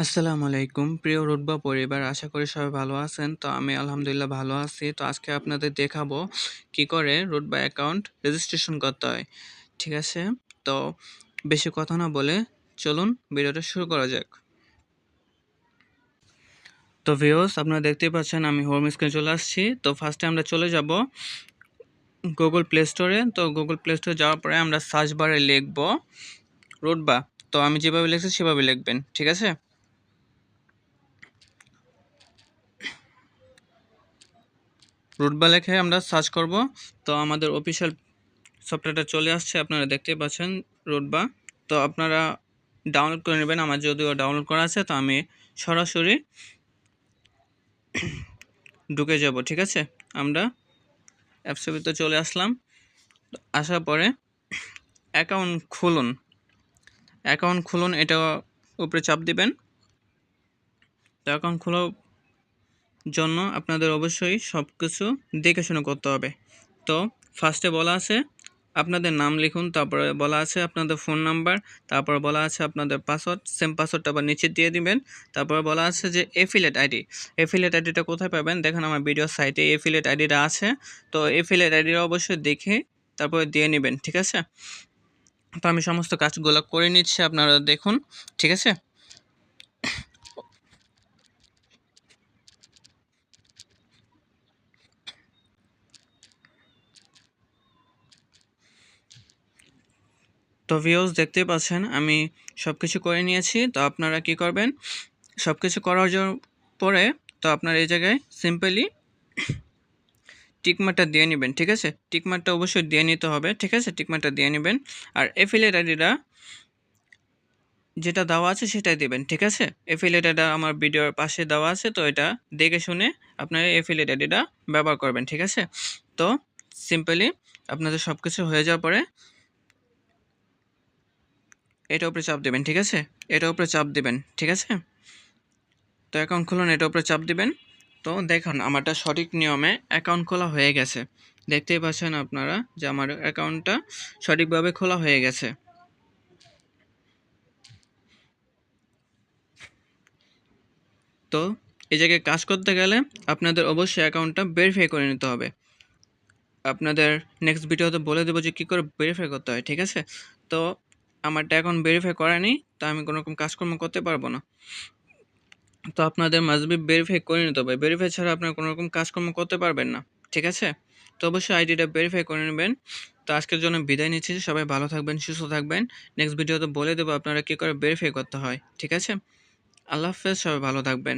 আসসালামু আলাইকুম প্রিয় রুটবা পরিবার, আশা করি সবাই ভালো আছেন। তো আমি আলহামদুলিল্লাহ ভালো আছি। তো আজকে আপনাদের দেখাবো কি করে রুটবা অ্যাকাউন্ট রেজিস্ট্রেশন করতে হয়। ঠিক আছে, তো বেশি কথা না বলে চলুন ভিডিওটা শুরু করা যাক। তো ভিউয়ার্স, আপনারা দেখতেই পাচ্ছেন আমি হোম স্ক্রিনে চলে আসছি। তো ফার্স্টে আমরা চলে যাব গুগল প্লে স্টোরে। তো গুগল প্লে স্টোরে যাওয়ার পরে আমরা সার্চ বারে লিখব রুটবা। তো আমি যেভাবে লিখছি সেভাবে লিখবেন, ঠিক আছে। রুটবা লিখে আমরা সার্চ করব। তো আমাদের অফিসিয়াল সফটওয়্যারটা চলে আসছে, আপনারা দেখতেই পাচ্ছেন রুটবা। তো আপনারা ডাউনলোড করে নেবেন। আমার যদিও ডাউনলোড করা আছে, তো আমি সরাসরি ঢুকে যাব, ঠিক আছে। আমরা অ্যাপসের ভিতরে চলে আসলাম। আসার পরে অ্যাকাউন্ট খুলুন, এটা উপরে চাপ দিবেন। তো অ্যাকাউন্ট খোলার জন্য আপনাদের অবশ্যই সব কিছু দেখে শুনে করতে হবে। তো ফার্স্টে বলা আছে আপনাদের নাম লিখুন, তারপরে বলা আছে আপনাদের ফোন নাম্বার, তারপরে বলা আছে আপনাদের পাসওয়ার্ড, সেম পাসওয়ার্ডটা আবার নিচে দিয়ে দিবেন। তারপরে বলা আছে যে এফিলেট আইডিটা কোথায় পাবেন, দেখেন আমার ভিডিও সাইটে এফিলেট আইডিটা আছে। তো এফিলেট আইডিটা অবশ্যই দেখে তারপরে দিয়ে নেবেন, ঠিক আছে। তো আমি সমস্ত কাজগুলো করে নিচ্ছি, আপনারা দেখুন, ঠিক আছে। তো ভিউয়ার্স, দেখতেই পাচ্ছেন আমি সব কিছু করে নিয়েছি। তো আপনারা কি করবেন, সব কিছু করার পরে তো আপনার এই জায়গায় সিম্পলি টিকমার্কটা দিয়ে নেবেন, ঠিক আছে। টিকমার্কটা অবশ্যই দিয়ে নিতে হবে, ঠিক আছে। টিকমার্কটা দিয়ে নেবেন। আর এফিলিয়েট আইডিটা যেটা দেওয়া আছে সেটাই দেবেন, ঠিক আছে। এফিলিয়েট আইডিটা আমার ভিডিওর পাশে দেওয়া আছে, তো এটা দেখে শুনে আপনারা এফিলিয়েট আইডিটা ব্যবহার করবেন, ঠিক আছে। তো সিম্পলি আপনাদের সব কিছু হয়ে যাওয়ার পরে এটার উপরে চাপ দেবেন, ঠিক আছে। এটার উপরে চাপ দেবেন, ঠিক আছে। তো অ্যাকাউন্ট খুলুন, এটার উপরে চাপ দিবেন। তো দেখুন আমারটা সঠিক নিয়মে অ্যাকাউন্ট খোলা হয়ে গেছে। দেখতেই পাচ্ছেন আপনারা যে আমার অ্যাকাউন্টটা সঠিকভাবে খোলা হয়ে গেছে। তো এই জায়গায় কাজ করতে গেলে আপনাদের অবশ্যই অ্যাকাউন্টটা ভেরিফাই করে নিতে হবে। আপনাদের নেক্সট ভিডিওতে বলে দেবো যে কী করে ভেরিফাই করতে হয়, ঠিক আছে। তো আমারটা এখন ভেরিফাই করা নেই, তো আমি কোনো রকম কাজকর্ম করতে পারবো না। তো আপনাদের মাস্ট বি ভেরিফাই করে নিতে হবে। ভেরিফাই ছাড়া আপনারা কোনো রকম কাজকর্ম করতে পারবেন না, ঠিক আছে। তো অবশ্যই আইডিটা ভেরিফাই করে নেবেন। তো আজকের জন্য বিদায় নিচ্ছি, সবাই ভালো থাকবেন, সুস্থ থাকবেন। নেক্সট ভিডিওতে বলে দেবো আপনারা কী করে ভেরিফাই করতে হয়, ঠিক আছে। আল্লাহ হাফেজ, সবাই ভালো থাকবেন।